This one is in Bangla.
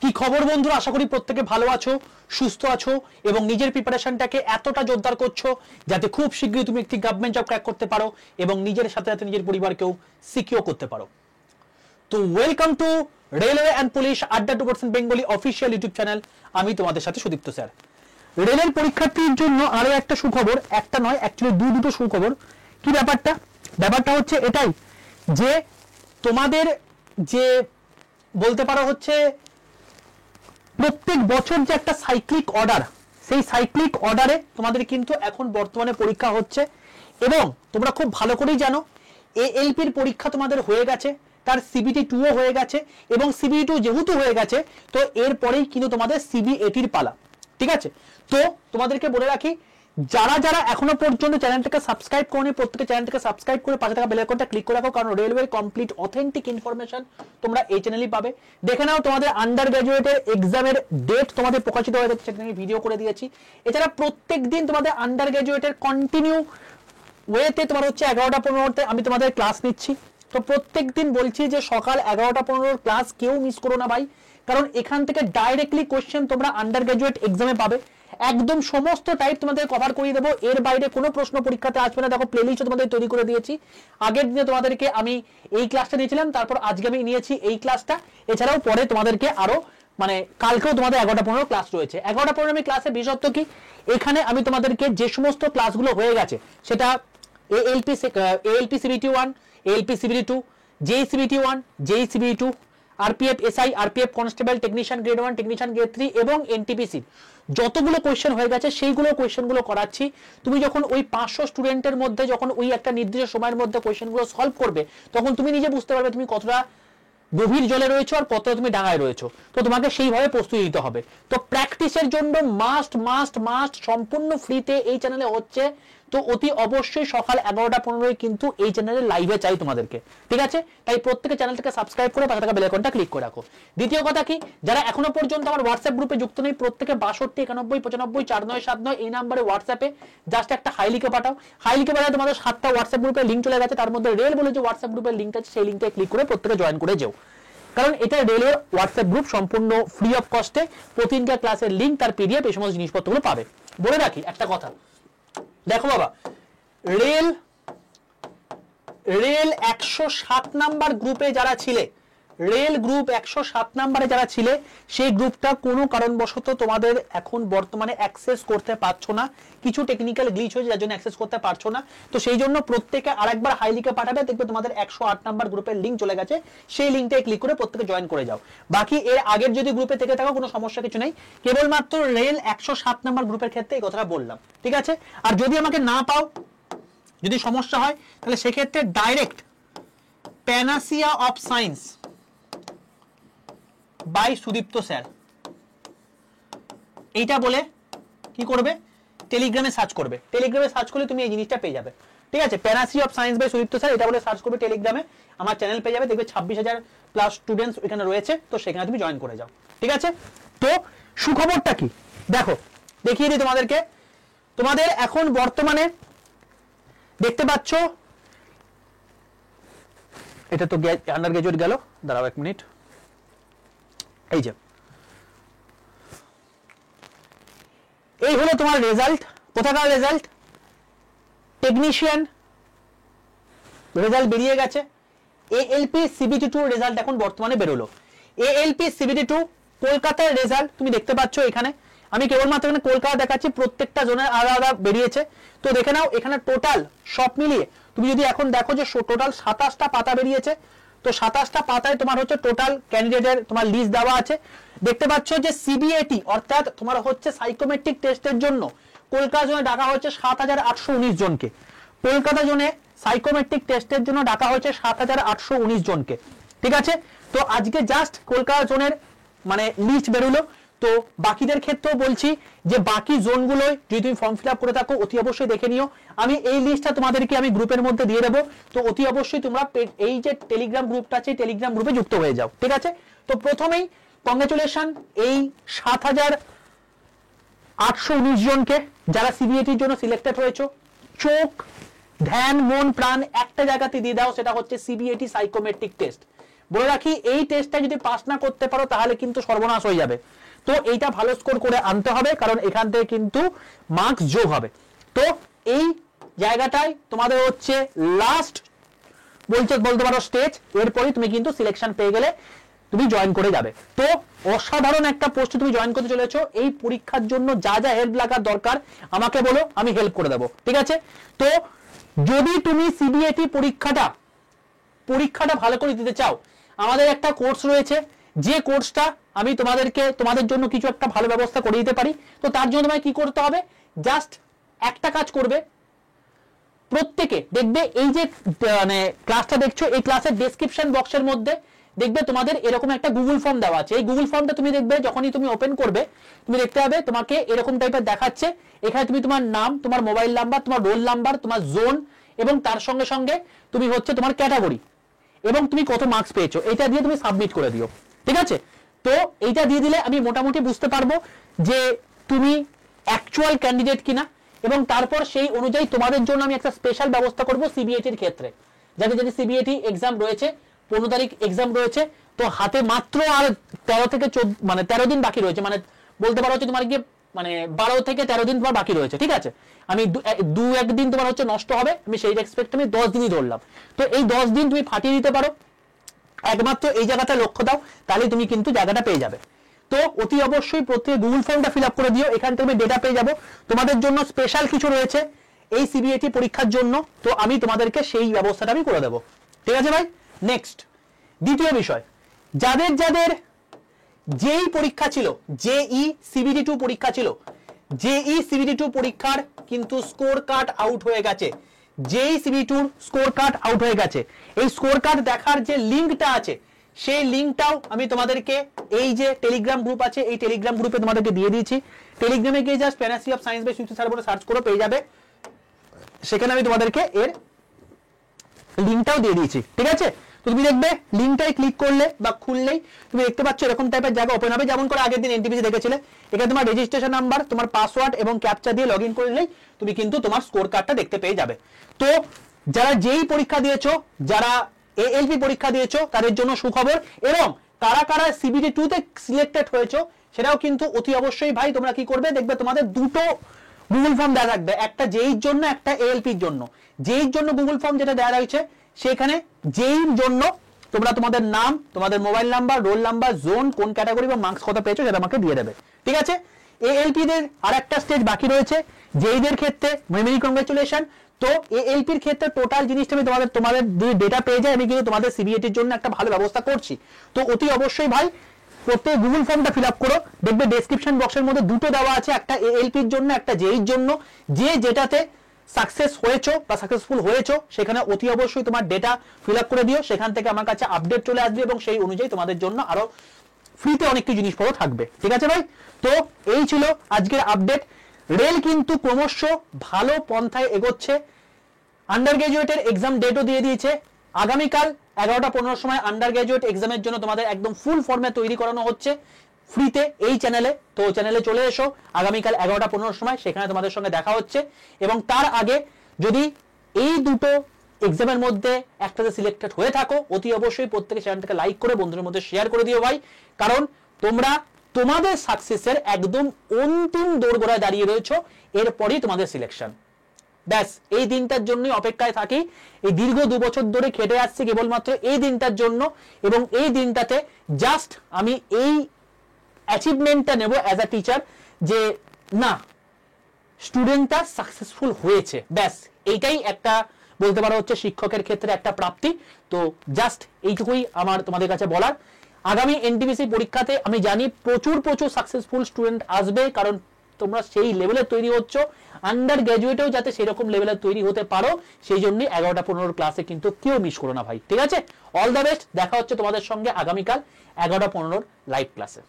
কি খবর বন্ধুরা, আশা করি প্রত্যেকে ভালো আছো, সুস্থ আছো এবং নিজের প্রিপারেশনটাকে এতটা জোরদার করছো যাতে খুব শীঘ্রই তুমি একটি গভর্নমেন্ট জব ক্র্যাক করতে পারো এবং নিজের সাথে সাথে নিজের পরিবারকেও সিকিউর করতে পারো। তো welcome to railway and police আড্ডা 2% বেঙ্গলি অফিসিয়াল ইউটিউব চ্যানেল। আমি তোমাদের সাথে সুদীপ্ত স্যার। রেলের পরীক্ষার্থীর জন্য আরো একটা সুখবর, একটা নয় অ্যাকচুয়ালি দুটো সুখবর। কি ব্যাপারটা হচ্ছে এটাই যে তোমাদের যে বলতে পারো হচ্ছে প্রত্যেক বছর যে একটা সাইক্লিক অর্ডার, সেই সাইক্লিক অর্ডারে তোমাদের কিন্তু এখন বর্তমানে পরীক্ষা হচ্ছে এবং তোমরা খুব ভালো করেই জানো এএলপির পরীক্ষা তোমাদের হয়ে গেছে, তার সিবিটি 2ও হয়ে গেছে এবং সিবিটি 2 যেহেতু হয়ে গেছে তো এরপরেই কিন্তু তোমাদের সিবিএটির পালা। ঠিক আছে, তো তোমাদেরকে বলে রাখি যারা যারা এখনো পর্যন্ত চ্যানেলটাকে সাবস্ক্রাইব করোনি প্রত্যেকে চ্যানেলটাকে সাবস্ক্রাইব করে পাশে থাকা বেল আইকনটা ক্লিক করে রাখো, কারণ রেলওয়ে কমপ্লিট অথেন্টিক ইনফরমেশন তোমরা এই চ্যানেলেই পাবে। দেখে নাও তোমাদের আন্ডার গ্র্যাজুয়েটের এক্সামের ডেট তোমাদের প্রকাশিত হয়ে যাচ্ছে, সেটা নিয়ে ভিডিও করে দিয়েছি। এছাড়া প্রত্যেক দিন তোমাদের আন্ডার গ্র্যাজুয়েটের কন্টিনিউ ওয়েতে তোমার হচ্ছে 11টা 15তে আমি তোমাদের ক্লাস নিচ্ছি। তো প্রত্যেক দিন বলছি যে সকাল 11টা 15 ক্লাস কেউ মিস করো না ভাই, কারণ এখান থেকে ডাইরেক্টলি কোশ্চেন তোমরা আন্ডার গ্র্যাজুয়েট এক্সামে পাবে। একদম সমস্ত টাইপ তোমাদের কভার করিয়ে দেবো, এর বাইরে কোনো প্রশ্ন পরীক্ষাতে আসবে না। দেখো প্লেলিস্ট তোমাদের তৈরি করে দিয়েছি। আগের দিনে তোমাদেরকে আমি এই ক্লাসটা নিয়েছিলাম, তারপর আজকে আমি নিয়েছি এই ক্লাসটা। এছাড়াও পরে তোমাদেরকে আরো মানে কালকেও তোমাদের 11টা 15 ক্লাস রয়েছে। 11টা 15 আমি ক্লাসে বিশেষত্ব কি, এখানে আমি তোমাদেরকে যে সমস্ত ক্লাসগুলো হয়ে গেছে সেটা ALP CBT 1, ALP CBT 2, JE CBT 1, JE CBT 2, RPF SI, RPF constable, technician grade 1, technician grade 3 এবং এনটিপিসি যতগুলো কোয়েশ্চেন হয়ে গেছে সেইগুলো কোয়েশ্চেনগুলো করাচ্ছি। তুমি যখন ওই 500 স্টুডেন্টের মধ্যে যখন ওই একটা নির্দিষ্ট সময়ের মধ্যে কোয়েশ্চেনগুলো সলভ করবে তখন তুমি নিজে বুঝতে পারবে তুমি কতটা গভীর জলে রয়েছো আর কতটা তুমি ডাঙায় রয়েছো। তো তোমাকে সেইভাবে প্রস্তুতি নিতে হবে। তো প্র্যাকটিসের জন্য মাস্ট মাস্ট মাস্ট সম্পূর্ণ ফ্রিতে এই চ্যানেলে হচ্ছে। তো অতি অবশ্যই সকাল 11টা 15 কিন্তু এই চ্যানেলে লাইভে চাই তোমাদেরকে। ঠিক আছে, তাই প্রত্যেকে চ্যানেলটাকে সাবস্ক্রাইব করে পাশে থাকা বেল আইকনটা ক্লিক করে রাখো। দ্বিতীয় কথা কি, যারা এখনো পর্যন্ত আমার হোয়াটসঅ্যাপ গ্রুপে যুক্ত নেই প্রত্যেকে 62 91 95 4979 এই নাম্বারে হোয়াটসঅ্যাপে জাস্ট একটা হাই লিখে পাঠাও। হাই লিখে পাঠাও তোমাদের 7টা হোয়াটসঅ্যাপ গ্রুপের লিঙ্ক চলে গেছে, তার মধ্যে রেল বলে যে হোয়াটসঅ্যাপ গ্রুপের লিঙ্ক আছে সেই লিঙ্কে ক্লিক করে প্রত্যেকে জয়েন করে যাও, কারণ এটা রেলের হোয়াটসঅ্যাপ গ্রুপ সম্পূর্ণ ফ্রি অফ কস্টে প্রতিদিনকার ক্লাসের লিঙ্ক তার পিডিএফ এই সমস্ত জিনিসপত্রগুলো পাবে। বলে রাখি একটা কথা, দেখো বাবা, রেল 107 নাম্বার গ্রুপে যারা ছিলে, রেল গ্রুপ 107 নাম্বারে যারা ছিলে সেই গ্রুপটা কোনো কারণবশত তোমাদের এখন বর্তমানে অ্যাক্সেস করতে পারছো না, কিছু টেকনিক্যাল গ্লিচ হয়েছে যার জন্য অ্যাক্সেস করতে পারছো না। তো সেই জন্য প্রত্যেকে আরেকবার হাই লিখে পাঠাবে, দেখবে তোমাদের 108 নাম্বার গ্রুপের লিঙ্ক চলে গেছে, সেই লিঙ্কটায় ক্লিক করে প্রত্যেকে জয়েন করে যাও। বাকি এর আগের যদি গ্রুপে থেকে থাকো কোনো সমস্যা কিছু নেই, কেবলমাত্র রেল 107 নাম্বার গ্রুপের ক্ষেত্রে এই কথাটা বললাম। ঠিক আছে, আর যদি আমাকে না পাও, যদি সমস্যা হয় তাহলে সেক্ষেত্রে direct panacea of science by Sudipta sir এইটা বলে কি করবে, টেলিগ্রামে সার্চ করবে। টেলিগ্রামে সার্চ করলে তুমি এই জিনিসটা পেয়ে যাবে। ঠিক আছে, panacea of science by Sudipta sir এটা বলে সার্চ করবে টেলিগ্রামে, আমার চ্যানেল পেয়ে যাবে, দেখবে 26,000 প্লাস স্টুডেন্টস এখানে রয়েছে, তো সেখানে তুমি জয়েন করে যাও। ঠিক আছে, তো সুখবরটা কি দেখো, দেখিয়ে দিই তোমাদেরকে। তোমাদের এখন বর্তমানে দেখতে পাচ্ছ, এটা তো আন্ডার গ্রাজুয়েট গেল, দাঁড়াও এক মিনিট, এই যে এই হলো তোমার রেজাল্ট। কোথাকার রেজাল্ট, টেকনিশিয়ান রেজাল্ট বেরিয়ে গেছে। এএলপি সিবিটি 2 রেজাল্ট এখন বর্তমানে বেরোলো। এএলপি সিবিটি 2 কলকাতার রেজাল্ট তুমি দেখতে পাচ্ছ এখানে, আমি কেবলমাত্র এখানে কলকাতা দেখাচ্ছি, প্রত্যেকটা জোনের আলাদা আলাদা বেরিয়েছে। তো দেখে নাও এখানে টোটাল সব মিলিয়ে তুমি যদি এখন দেখো যে টোটাল 27টা পাতা বেরিয়েছে। তো 27টা পাতায় তোমার হচ্ছে টোটাল ক্যান্ডিডেটের তোমার লিস্ট দেওয়া আছে। দেখতে পাচ্ছ যে সিবিএটি অর্থাৎ তোমার হচ্ছে সাইকোমেট্রিক টেস্টের জন্য কলকাতা জোনে ডাকা হয়েছে 7,819 জনকে। কলকাতা জোনে সাইকোমেট্রিক টেস্টের জন্য ডাকা হয়েছে 7,819 জনকে। ঠিক আছে, তো আজকে জাস্ট কলকাতা জোনের মানে লিস্ট বেরোলো। তো বাকিদের ক্ষেত্রেও বলছি যে বাকি জোনগুলোয় যদি তুমি ফর্ম ফিল আপ করে থাকো অতি অবশ্যই দেখে নিও, আমি এই লিস্টটা তোমাদেরকে আমি গ্রুপের মধ্যে দিয়ে দেবো। তো অতি অবশ্যই তোমরা এই যে টেলিগ্রাম গ্রুপটা আছে টেলিগ্রাম গ্রুপে যুক্ত হয়ে যাও। ঠিক আছে, তো প্রথমেই কংগ্রেচুলেশন এই 7,819 জনকে যারা সিবিএটির জন্য সিলেক্টেড হয়েছো। চোখ ধ্যান মন প্রাণ একটা জায়গাতে দিয়ে দাও, সেটা হচ্ছে সিবিএটি সাইকোমেট্রিক টেস্ট। বলে রাখি এই টেস্টটা যদি পাস না করতে পারো তাহলে কিন্তু সর্বনাশ হয়ে যাবে। তো এইটা ভালো স্কোর করে আনতে হবে, কারণ এখান থেকে কিন্তু মার্কস যোগ হবে। তো এই জায়গাটায় তোমাদের হচ্ছে লাস্ট বলতে পারো স্টেজ, এরপরে তুমি কিন্তু সিলেকশন পেয়ে গেলে তুমি জয়েন করে যাবে। তো অসাধারণ একটা পোস্টে তুমি জয়েন করতে চলেছো। এই পরীক্ষার জন্য যা যা হেল্প লাগার দরকার আমাকে বলো, আমি হেল্প করে দেবো, ঠিক আছে? তো যদি তুমি সিবিএটি পরীক্ষাটা ভালো করে দিতে চাও, আমাদের একটা কোর্স রয়েছে, যে কোর্সটা আমি তোমাদের জন্য কিছু একটা ভালো ব্যবস্থা করে দিতে পারি। তো তার জন্য তোমায় কি করতে হবে, জাস্ট একটা কাজ করবে, প্রত্যেকে দেখবে এই যে মানে ক্লাসটা দেখছো, এই ক্লাসের ডেসক্রিপশন বক্সের মধ্যে দেখবে তোমাদের এরকম একটা গুগল ফর্ম দেওয়া আছে। এই গুগল ফর্মটা তুমি দেখবে যখনই তুমি ওপেন করবে, তুমি দেখতে পাবে তোমাকে এরকম টাইপের দেখাচ্ছে। এখানে তুমি তোমার নাম, তোমার মোবাইল নাম্বার, তোমার রোল নাম্বার, তোমার জোন এবং তার সঙ্গে সঙ্গে তুমি হচ্ছে তোমার ক্যাটাগরি এবং তুমি কত মার্কস পেয়েছো, এটা দিয়ে তুমি সাবমিট করে দিও, ঠিক আছে? তো এইটা দিয়ে দিলে আমি মোটামুটি বুঝতে পারবো যে তুমি অ্যাকচুয়াল ক্যান্ডিডেট কিনা, এবং তারপর সেই অনুযায়ী তোমাদের জন্য আমি একটা স্পেশাল ব্যবস্থা করব সিবিএটির ক্ষেত্রে। যাদের যদি সিবিএটি এক্সাম রয়েছে, 15 তারিখ এক্সাম রয়েছে, তো হাতে মাত্র আর 13 থেকে 14 মানে 13 দিন বাকি রয়েছে, মানে বলতে পারো হচ্ছে তোমার গিয়ে মানে 12 থেকে 13 দিন তোমার বাকি রয়েছে, ঠিক আছে? আমি দু একদিন তোমার হচ্ছে নষ্ট হবে, আমি সেই রেসপেক্ট আমি 10 দিনই ধরলাম। তো এই 10 দিন তুমি ফাটিয়ে দিতে পারো, একমাত্র এই জায়গাটা লক্ষ্য দাও, তাহলে তুমি কিন্তু জায়গাটা পেয়ে যাবে। তো অতি অবশ্যই প্রত্যেক গুগল ফর্মটা ফিল আপ করে দিও, এখান থেকে ডেটা পেয়ে যাবো। তোমাদের জন্য স্পেশাল কিছু রয়েছে এই সিবিএটি পরীক্ষার জন্য, তো আমি তোমাদেরকে সেই ব্যবস্থাটা আমি করে দেবো, ঠিক আছে ভাই? নেক্সট দ্বিতীয় বিষয়, যাদের যেই পরীক্ষা ছিল, জেই সিবিটি 2 পরীক্ষা ছিল, জেই সিবিটি 2 পরীক্ষার কিন্তু স্কোর কার্ড আউট হয়ে গেছে। জেই সিবিটি 2 স্কোর কার্ড আউট হয়ে গেছে। এই স্কোর কার্ড দেখার যে লিঙ্কটা আছে, সেই লিঙ্কটাও আমি তোমাদেরকে এই যে টেলিগ্রাম গ্রুপ আছে, এই টেলিগ্রাম গ্রুপে তোমাদেরকে দিয়ে দিয়েছি। টেলিগ্রামে গিয়ে just fantasy of science by Suchit sir বলে সার্চ করো, পেয়ে যাবে। সেখানে আমি তোমাদেরকে এর লিঙ্কটাও দিয়ে দিয়েছি, ঠিক আছে? তো তুমি দেখবে লিঙ্কটাই ক্লিক করলে বা খুললেই তুমি দেখতে পাচ্ছ এরকম টাইপের জায়গা ওপেন হবে, যেমন করে আগের দিন এনটিপিসি দেখেছিলে। এখানে তোমার রেজিস্ট্রেশন নাম্বার, তোমার পাসওয়ার্ড এবং ক্যাপচা দিয়ে লগইন করলেই তুমি কিন্তু তোমার স্কোর কার্ডটা দেখতে পেয়ে যাবে। তো যারা যেই পরীক্ষা দিয়েছো, যারা এএলপি পরীক্ষা দিয়েছো, তাদের জন্য সুখবর, এবং কারা কারা সিবিটি 2 তে সিলেক্টেড হয়েছো সেটাও কিন্তু অতি অবশ্যই ভাই তোমরা কি করবে, দেখবে তোমাদের দুটো গুগল ফর্ম দেওয়া থাকবে, একটা জেইর জন্য, একটা এএলপির জন্য। জেইর জন্য গুগল ফর্ম যেটা দেওয়া রয়েছে, সেখানে জেইর জন্য তোমরা তোমাদের নাম, তোমাদের mobile number, roll number, zone, কোন ক্যাটাগরি বা মার্কস কত পেয়েছো সেটা আমাকে দিয়ে দেবে, ঠিক আছে? এএলপি দের আরেকটা স্টেজ বাকি রয়েছে। জেইদের ক্ষেত্রে মেরি কংগ্রেচুলেশন। তো এএলপির ক্ষেত্রে টোটাল জিনিসটা আমি তোমাদের ডেটা পেয়ে যাই, আমি কিন্তু তোমাদের সিবিএটির জন্য একটা ভালো ব্যবস্থা করছি। তো অতি অবশ্যই ভাই প্রত্যেক গুগল ফর্মটা ফিল আপ করো, দেখবে ডেসক্রিপশন বক্সের মধ্যে দুটো দেওয়া আছে, একটা এএলপির জন্য, একটা জেইর জন্য। যে যেটাতে সাকসেস হয়েছো বা সাকসেসফুল হয়েছো সেখানে অতি অবশ্যই তোমার ডেটা ফিল আপ করে দিও, সেখান থেকে আমার কাছে আপডেট চলে আসবে এবং সেই অনুযায়ী তোমাদের জন্য আরো ফ্রিতে অনেক কিছু জিনিসপত্র থাকবে, ঠিক আছে ভাই? তো এই ছিল আজকের আপডেট। রেল কিন্তু ক্রমশ ভালো পন্থায় এগোচ্ছে। আন্ডার গ্রাজুয়েটের এক্সাম ডেটও দিয়ে দিয়েছে। আগামীকাল 11টা 15 সময় আন্ডার গ্রাজুয়েট এক্সামের জন্য তোমাদের একদম ফুল ফর্মে তৈরি করানো হচ্ছে ফ্রিতে এই চ্যানেলে। তো চ্যানেলে চলে এসো আগামীকাল 11টা 15 সময়, সেখানে তোমাদের সঙ্গে দেখা হচ্ছে। এবং তার আগে যদি এই দুটো এক্সামের মধ্যে একটাতে সিলেক্টেড হয়ে থাকো, অতি অবশ্যই প্রত্যেকে চ্যানেলটাকে লাইক করে বন্ধুদের মধ্যে শেয়ার করে দিও ভাই, কারণ তোমরা তোমাদের সাকসেসের একদম অন্তিম দোরগোড়ায় দাঁড়িয়ে রয়েছো, এরপরই তোমাদের সিলেকশন। ব্যাস এই দিনটার জন্যই অপেক্ষায় থাকি। এই দীর্ঘ 2 বছর ধরে খেটে আসছি কেবলমাত্র এই দিনটার জন্য, এবং এই দিনটাতে জাস্ট আমি এই অ্যাচিভমেন্টটা নেব অ্যাজ আ টিচার, যে না স্টুডেন্টটা সাকসেসফুল হয়েছে। ব্যাস এইটাই একটা বলতে পারো হচ্ছে শিক্ষকের ক্ষেত্রে একটা প্রাপ্তি। তো জাস্ট এইটুকুই আমার তোমাদের কাছে বলার। আগামী এনটিপিসি পরীক্ষাতে আমি জানি প্রচুর সাকসেসফুল স্টুডেন্ট আসবে, কারণ তোমরা সেই লেভেলে তৈরি হচ্ছ। আন্ডার গ্রাজুয়েটেও যাতে সেরকম লেভেলে তৈরি হতে পারো, সেই জন্যই 11টা 15 ক্লাসে কিন্তু কেউ মিস করো না ভাই, ঠিক আছে? অল দ্য বেস্ট, দেখা হচ্ছে তোমাদের সঙ্গে আগামীকাল 11টা 15 লাইভ ক্লাসে।